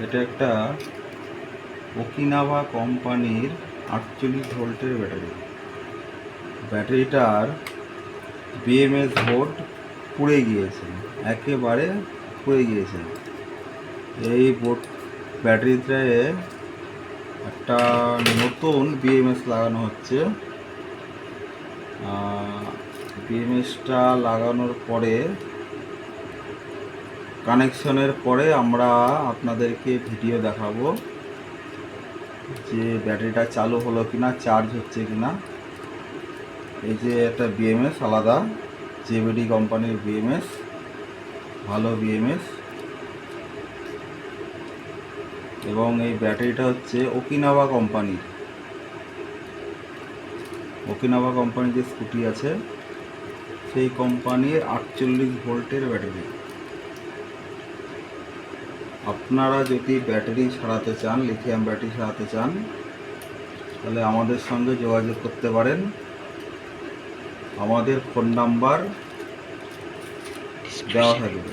এটা একটা ওকিনাভা কোম্পানির 48 ভোল্টের ব্যাটারি। ব্যাটারিটার বিএমএস বোর্ড পুড়ে গিয়েছে, একেবারে পুড়ে গিয়েছে। এই বোর্ড ব্যাটারিতে একটা নতুন বিএমএস লাগানো হচ্ছে। বিএমএসটা লাগানোর পরে, কানেকশনের পরে আমরা আপনাদেরকে ভিডিও দেখাবো যে ব্যাটারিটা চালু হলো কিনা, চার্জ হচ্ছে কিনা। এই যে একটা বিএমএস আলাদা, জেবিডি কোম্পানির বিএমএস, ভালো বিএমএস। এবং এই ব্যাটারিটা হচ্ছে ওকিনাভা কোম্পানির। ওকিনাভা কোম্পানির যে স্কুটি আছে সেই কোম্পানির 48 ভোল্টের ব্যাটারি। আপনারা যদি ব্যাটারি সারাতে চান, লিথিয়াম ব্যাটারি সারাতে চান, তাহলে আমাদের সঙ্গে যোগাযোগ করতে পারেন। আমাদের ফোন নাম্বার দেওয়া থাকবে।